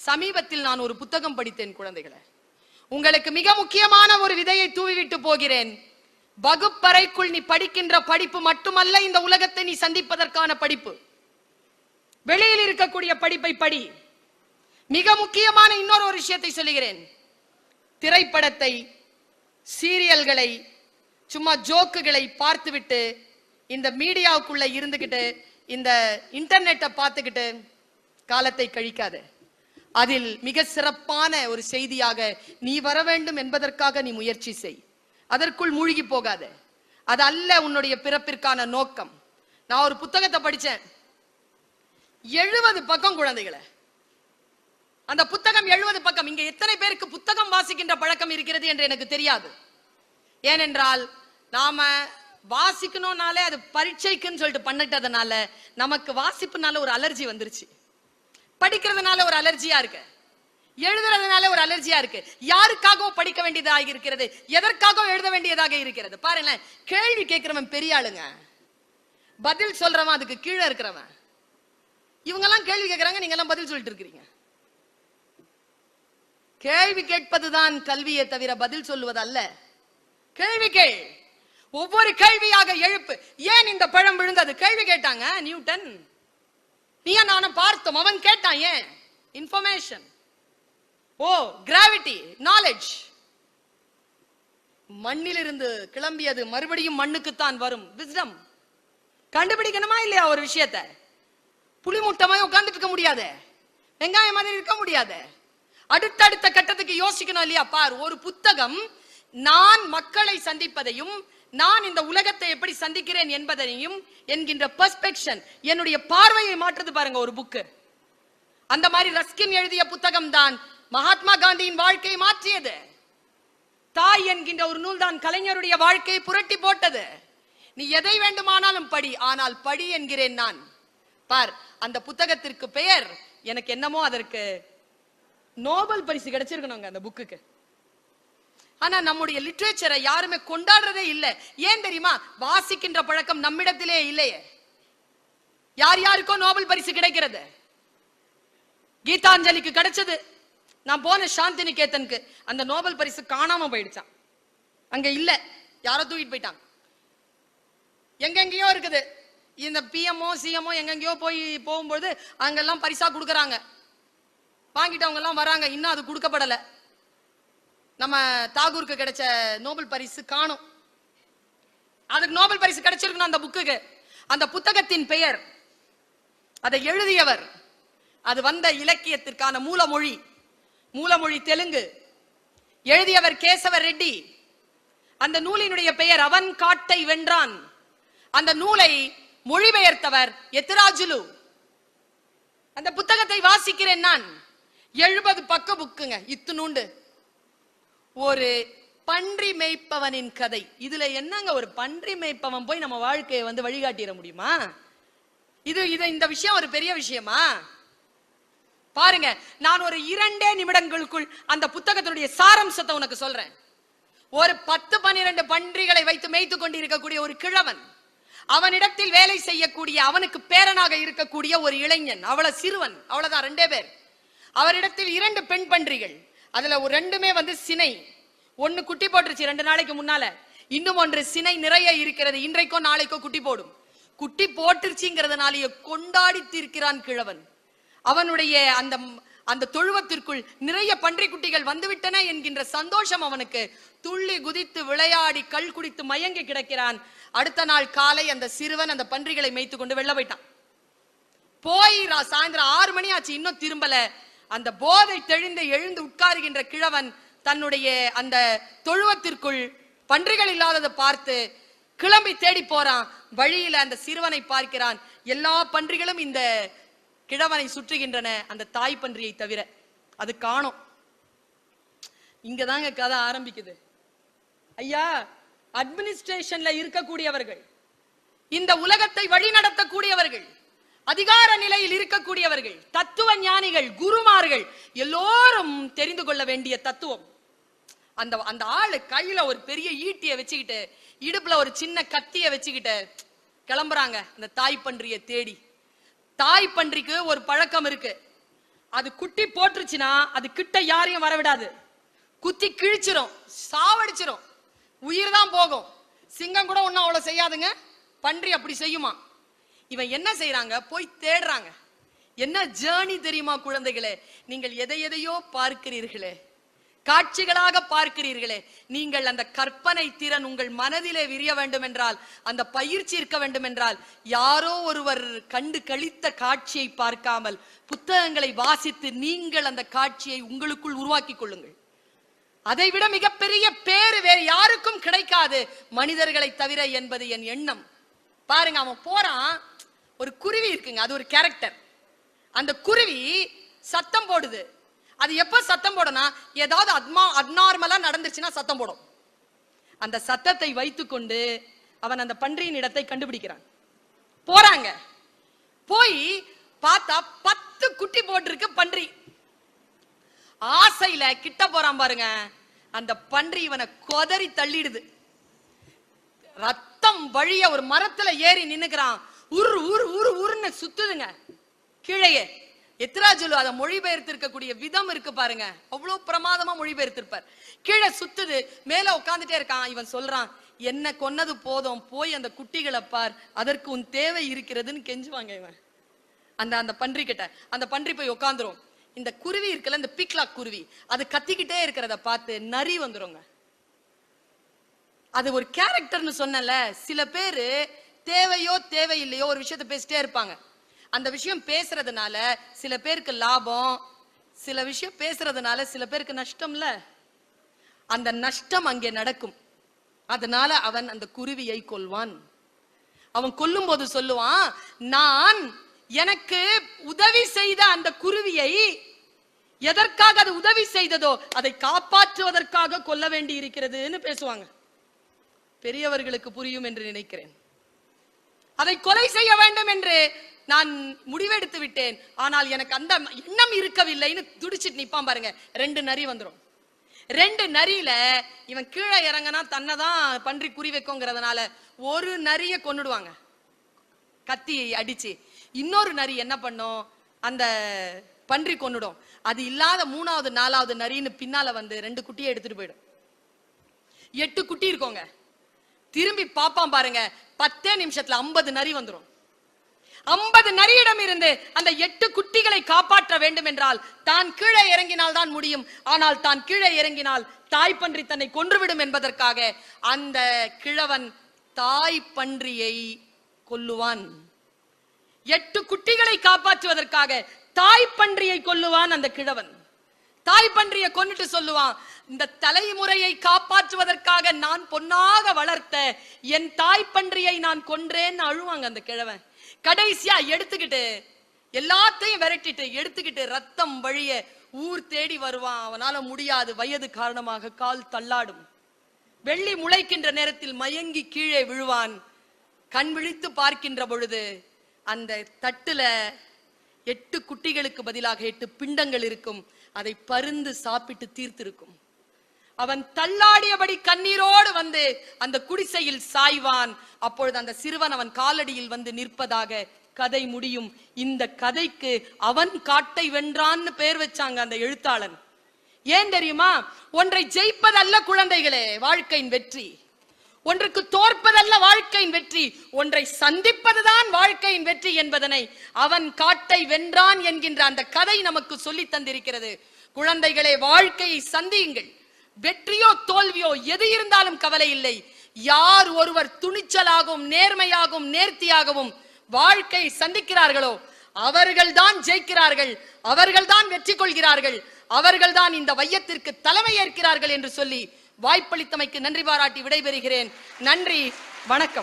சமீபத்தில் நான் ஒரு புத்தகம் படித்தேன் குழந்தைகளை. உங்களுக்கு மிக முக்கியமான ஒரு விதையை தூவிவிட்டு போகிறேன். வகுப்பறைக்குள் நீ படிக்கின்ற படிப்பு மட்டுமல்ல இந்த உலகத்தை நீ சந்திப்பதற்கான படிப்பு. வெளியில் இருக்கக்கூடிய படிப்பை படி. மிக முக்கியமான இன்னொரு ஒரு விஷயத்தை சொல்லுகிறேன். திரைப்படத்தை, சீரியல்களை, சும்மா ஜோக்குகளை பார்த்துவிட்டு இந்த மீடியாவுக்குள்ள இருந்துகிட்டு இந்த இன்டர்நெட்டை பார்த்துக்கிட்டு காலத்தை கழிக்காத. அதில் மிக சிறப்பான ஒரு செய்தியாக நீ வர வேண்டும் என்பதற்காக நீ முயற்சி செய். அதற்குள் மூழ்கி போகாத. அது அல்ல உன்னுடைய பிறப்பிற்கான நோக்கம். நான் ஒரு புத்தகத்தை படிச்சேன், 70 பக்கம் குழந்தைகளை. அந்த புத்தகம் 70 பக்கம். இங்க எத்தனை பேருக்கு புத்தகம் வாசிக்கின்ற பழக்கம் இருக்கிறது என்று எனக்கு தெரியாது. ஏனென்றால் நாம வாசிக்கணும்னாலே அது பரீட்சைக்குன்னு சொல்லிட்டு பண்ணிட்டதுனால நமக்கு வாசிப்புனால ஒரு அலர்ஜி வந்துருச்சு. படிக்கிறதுனால ஒரு அலர்ஜியா இருக்கு, எழுதுறதுனால ஒரு அலர்ஜியா இருக்கு. யாருக்காகவும் படிக்க வேண்டியதாக இருக்கிறது, எதற்காகவும் எழுத வேண்டியதாக இருக்கிறது. பாருங்க, கேள்வி கேட்கிறவன் பெரிய ஆளுங்க, பதில் சொல்றவன் அதுக்கு கீழே இருக்கிறவன். இவங்க எல்லாம் கேள்வி கேட்கறாங்க, நீங்க எல்லாம் பதில் சொல்லிட்டு இருக்கிறீங்க. கேள்வி கேட்பதுதான் கல்வியை தவிர பதில் சொல்லுவது அல்ல. கேள்வி கேள், ஒவ்வொரு கேள்வியாக எழுப்பு. ஏன் இந்த பழம் விழுந்தது கேள்வி கேட்டாங்க நியூட்டன். நீ நானும் பார்த்தோம், அவன் கேட்டான். ஏன்? இன்ஃபர்மேஷன். ஓ, கிராவிட்டி, நாலேஜ். மண்ணிலிருந்து கிளம்பியது மறுபடியும் மண்ணுக்குத்தான் வரும். விஸ்டம். கண்டுபிடிக்கணுமா இல்லையா ஒரு விஷயத்தை? புலிமுட்டமாய் உட்கார்ந்துட்டு இருக்க முடியாது, வெங்காயம் மாதிரி இருக்க முடியாது. அடுத்தடுத்த கட்டத்துக்கு யோசிக்கணும் இல்லையா? பார், ஒரு புத்தகம் நான் மக்களை சந்திப்பதையும் நான் இந்த உலகத்தை எப்படி சந்திக்கிறேன் என்பதையும் என்கின்ற பெர்ஸ்பெக்ஷன், என்னுடைய பார்வையை மாற்றுது பாருங்க ஒரு புக்கு. அந்த மாதிரி ரஸ்கின் எழுதிய புத்தகம் தான் மகாத்மா காந்தியின் வாழ்க்கையை மாற்றியது. தாய் என்கின்ற ஒரு நூல் தான் கலைஞருடைய வாழ்க்கையை புரட்டி போட்டது. நீ எதை வேண்டுமானாலும் படி, ஆனால் படி என்கிறேன் நான். பார், அந்த புத்தகத்திற்கு பெயர் எனக்கு என்னமோ அதற்கு நோபல் பரிசு கிடைச்சிருக்கணுங்க அந்த புக்குக்கு. ஆனா நம்முடைய லிட்ரேச்சரை யாருமே கொண்டாடுறதே இல்லை. ஏன் தெரியுமா? வாசிக்கின்ற பழக்கம் நம்மிடத்திலே இல்லையே. யார் யாருக்கோ நோபல் பரிசு கிடைக்கிறது. கீதாஞ்சலிக்கு கிடைச்சது. நான் போன சாந்தி நிகேதனுக்கு அந்த நோபல் பரிசு காணாம போயிடுச்சான். அங்க இல்ல, யாரோ தூக்கிட்டு போயிட்டாங்க. எங்கெங்கயோ இருக்குது. இந்த பிஎம்ஓ சிஎம்ஓ எங்கெங்கயோ போகும்போது அங்கெல்லாம் பரிசா கொடுக்கறாங்க. வாங்கிட்டவங்க எல்லாம் வராங்க, இன்னும் அது கொடுக்கப்படல. நம்ம தாகூருக்கு கிடைச்ச நோபல் பரிசு காணும். அதுக்கு நோபல் பரிசு கிடைச்சிருக்கணும் அந்த புக்குக்கு. அந்த புத்தகத்தின் பெயர், அதை எழுதியவர், அது வந்த இலக்கியத்திற்கான மூலமொழி தெலுங்கு. எழுதியவர் கேசவ ரெட்டி. அந்த நூலினுடைய பெயர் அவன் காட்டை வென்றான். அந்த நூலை மொழிபெயர்த்தவர் எத்திராஜுலு. அந்த புத்தகத்தை வாசிக்கிறேன் நான். 70 பக்க புக்குங்க, இத்துணூண்டு. ஒரு பன்றி மேய்ப்பவனின் கதை. இதுல என்னங்க ஒரு பன்றி மேய்ப்பவன் போய் நம்ம வாழ்க்கையை வழிகாட்டிட முடியுமா? இந்த விஷயம் ஒரு பெரிய விஷயமா? பாருங்க, நான் ஒரு 2 நிமிடங்களுக்குள் அந்த புத்தகத்தினுடைய சாரம்சத்தை உனக்கு சொல்றேன். ஒரு 10-12 பன்றிகளை வைத்து மேய்த்து கொண்டிருக்கக்கூடிய ஒரு கிழவன், அவனிடத்தில் வேலை செய்யக்கூடிய, அவனுக்கு பேரனாக இருக்கக்கூடிய ஒரு இளைஞன், அவள சிறுவன், அவ்வளவுதான் 2 பேர். அவரிடத்தில் 2 பெண் பன்றிகள். அதுல ஒரு 2மே சினை. ஒன்னு குட்டி போட்டுருச்சு 2 நாளைக்கு முன்னால. இன்னும் ஒன்று சினை நிறைய இருக்கிறது, இன்றைக்கோ நாளைக்கோ குட்டி போடும். குட்டி போட்டுருச்சுங்கிறதுனாலேயே கொண்டாடி தீர்க்கிறான் கிழவன். அவனுடைய அந்த தொழுவத்திற்குள் நிறைய பன்றி குட்டிகள் வந்துவிட்டன என்கின்ற சந்தோஷம் அவனுக்கு. துள்ளி குதித்து விளையாடி கல் குடித்து மயங்கி கிடக்கிறான். அடுத்த நாள் காலை அந்த சிறுவன் அந்த பன்றிகளை மேய்த்து கொண்டு வெளில போயிட்டான். சாயந்தரம் 6 மணி ஆச்சு, இன்னும் திரும்பல. அந்த போதை தெளிந்து எழுந்து உட்காருகின்ற கிழவன் தன்னுடைய அந்த தொழுவத்திற்குள் பன்றிகள் இல்லாததை பார்த்து கிளம்பி தேடி போறான். வழியில அந்த சிறுவனை பார்க்கிறான். எல்லா பன்றிகளும் இந்த கிழவனை சுற்றுகின்றன, அந்த தாய் பன்றியை தவிர. அது காணோம். இங்கதாங்க கதை ஆரம்பிக்குது. ஐயா, அட்மினிஸ்ட்ரேஷன்ல இருக்கக்கூடியவர்கள், இந்த உலகத்தை வழி நடத்தக்கூடியவர்கள், அதிகார நிலையில் இருக்கக்கூடியவர்கள், தத்துவ ஞானிகள், குருமார்கள், எல்லோரும் தெரிந்து கொள்ள வேண்டிய தத்துவம். அந்த ஆளு கையில ஒரு பெரிய ஈட்டியை வச்சுக்கிட்டு, இடுப்புல ஒரு சின்ன கத்திய வச்சுக்கிட்டு கிளம்புறாங்க அந்த தாய் பன்றியை தேடி. தாய் பன்றிக்கு ஒரு பழக்கம் இருக்கு. அது குட்டி போட்டுருச்சுன்னா அது கிட்ட யாரையும் வரவிடாது, குத்தி கிழிச்சிரும், சாவடிச்சிரும், உயிர் தான் போகும். சிங்கம் கூட ஒன்னும் அவ்வளவு செய்யாதுங்க, பன்றி அப்படி செய்யுமா. இவன் என்ன செய்யறாங்க, போய் தேடுறாங்க. என்ன ஜேர்னி தெரியுமா குழந்தைகளே? நீங்கள் எதை எதையோ பார்க்கிறீர்களே, காட்சிகளாக பார்க்கிறீர்களே, நீங்கள் அந்த கற்பனை திறன் உங்கள் மனதிலே விரிய வேண்டும் என்றால், அந்த பயிற்சி இருக்க வேண்டும் என்றால், யாரோ ஒருவர் கண்டு கழித்த காட்சியை பார்க்காமல் புத்தகங்களை வாசித்து நீங்கள் அந்த காட்சியை உங்களுக்குள் உருவாக்கி கொள்ளுங்கள். அதை விட மிகப்பெரிய பேரு வேறு யாருக்கும் கிடைக்காது மனிதர்களை தவிர என்பது என் எண்ணம். பாருங்க, அவன் போறான், ஒரு குருவி இருக்குங்க, அது ஒரு கேரக்டர். அந்த குருவி சத்தம் போடுது. அது எப்ப சத்தம் போடும்னா, ஏதாவது அப்நார்மலா நடந்துச்சுன்னா சத்தம் போடும். அந்த சத்தத்தை வைத்துக்கொண்டு அவன் அந்த பன்றியின் இடத்தை கண்டுபிடிக்கிறான். போறாங்க, போய் பார்த்தா 10 குட்டி போட்டிருக்கு பன்றி. ஆசையில கிட்ட போறான் பாருங்க, அந்த பன்றி இவனை கொதறி தள்ளிடுது. ரத்தம் வழிய ஒரு மரத்துல ஏறி நின்னுக்கிறான். உரு உரு உரு உருன்னு சுத்துதுங்க கீழே. எத்ராஜுலு அதை மொழிபெயர்த்திருக்கக்கூடிய விதம் இருக்கு பாருங்க, அவ்வளவு பிரமாதமா மொழிபெயர்த்திருப்பார். கீழே சுத்துது, மேல உட்காந்துட்டே இருக்கான். இவன் சொல்றான், என்ன கொன்னது போதும், போய் அந்த குட்டிகளை பார், அதற்கு உன் தேவை இருக்கிறதுன்னு கெஞ்சுவாங்க இவன் அந்த பன்றி கிட்ட. அந்த பன்றி போய் உட்காந்துரும். இந்த குருவி இருக்குல்ல, இந்த பீக்லாக் குருவி, அது கத்திக்கிட்டே இருக்கிறத பார்த்து நரி வந்துருங்க. அது ஒரு கேரக்டர்னு சொன்னல. சில பேரு தேவையோ தேவையில்லையோ ஒரு விஷயத்த பேசிட்டே இருப்பாங்க. அந்த விஷயம் பேசுறதுனால சில பேருக்கு லாபம், சில விஷயம் பேசுறதுனால சில பேருக்கு நஷ்டம்ல. அந்த நஷ்டம் அங்கே நடக்கும். அதனால அவன் அந்த குருவியை கொல்வான். அவன் கொல்லும் போது சொல்லுவான், நான் எனக்கு உதவி செய்த அந்த குருவியை எதற்காக அது உதவி செய்ததோ அதை காப்பாற்றுவதற்காக கொல்ல வேண்டி இருக்கிறதுன்னு பேசுவாங்க. பெரியவர்களுக்கு புரியும் என்று நினைக்கிறேன். அதை கொலை செய்ய வேண்டும் என்று நான் முடிவெடுத்து விட்டேன், ஆனால் எனக்கு அந்த எண்ணம் இருக்கவில்லைன்னு துடிச்சிட்டு நிப்பான் பாருங்க. 2 நரி வந்துடும். 2 நரியில இவன் கீழே இறங்கினா தன்னைதான் பன்றி குறி வைக்குங்கிறதுனால ஒரு நரிய கொன்னுடுவாங்க கத்தி அடிச்சு. இன்னொரு நரி என்ன பண்ணும், அந்த பன்றி கொன்னுடும். அது இல்லாத 3வது 4வது நரின்னு பின்னால வந்து 2 குட்டியை எடுத்துட்டு போயிடும். 8 குட்டி இருக்கோங்க. திரும்பி பாப்பான் பாருங்க, 10 நிமிஷத்துல 50 நரி வந்துடும். 50 நரியிடம் இருந்து அந்த 8 குட்டிகளை காப்பாற்ற வேண்டும் என்றால் தான் கீழே இறங்கினால் தான் முடியும். ஆனால் தான் கீழே இறங்கினால் தாய் பன்றி தன்னை கொன்றுவிடும் என்பதற்காக அந்த கிழவன் தாய் பன்றியை கொல்லுவான். 8 குட்டிகளை காப்பாற்றுவதற்காக தாய் பன்றியை கொல்லுவான் அந்த கிழவன். தாய் பன்றியை கொன்னுட்டு சொல்லுவான், இந்த தலைமுறையை காப்பாற்றுவதற்காக நான் பொன்னாக வளர்த்த என் தாய் பன்றியை நான் கொன்றேன்னு அழுவாங்க அந்த கிழவன். கடைசியா எடுத்துக்கிட்டு எல்லாத்தையும் விரட்டிட்டு எடுத்துக்கிட்டு ரத்தம் வழிய ஊர் தேடி வருவான். அவனால முடியாது, வயது காரணமாக கால் தள்ளாடும். வெள்ளி முளைக்கின்ற நேரத்தில் மயங்கி கீழே விழுவான். கண் விழித்து பார்க்கின்ற பொழுது அந்த தட்டுல 8 குட்டிகளுக்கு பதிலாக 8 பிண்டங்கள் இருக்கும். அதை பருந்து சாப்பிட்டு தீர்த்திருக்கும். அவன் தள்ளாடியபடி கண்ணீரோடு வந்து அந்த குடிசையில் சாய்வான். அப்பொழுது அந்த சிறுவன் அவன் காலடியில் வந்து நிற்பதாக கதை முடியும். இந்த கதைக்கு அவன் காட்டை வென்றான்னு பெயர் வச்சாங்க அந்த எழுத்தாளன். ஏன் தெரியுமா? ஒன்றை ஜெயிப்பதல்ல குழந்தைகளே வாழ்க்கையின் வெற்றி, ஒன்றுக்கு தோற்பதல்ல வாழ்க்கையின் வெற்றி, ஒன்றை சந்திப்பதுதான் வாழ்க்கையின் வெற்றி என்பதனை அவன் காட்டை வென்றான் என்கின்ற அந்த கதை நமக்கு சொல்லி தந்திருக்கிறது. குழந்தைகளே, வாழ்க்கையை சந்தியுங்கள். வெற்றியோ தோல்வியோ எது இருந்தாலும் கவலை இல்லை. யார் ஒருவர் துணிச்சலாகவும் நேர்மையாகவும் நேர்த்தியாகவும் வாழ்க்கையை சந்திக்கிறார்களோ அவர்கள்தான் ஜெயிக்கிறார்கள், அவர்கள்தான் வெற்றி கொள்கிறார்கள், அவர்கள்தான் இந்த வையத்திற்கு தலைமை ஏற்கிறார்கள் என்று சொல்லி வாய்ப்பளித்தமைக்கு நன்றி பாராட்டி விடைபெறுகிறேன். நன்றி, வணக்கம்.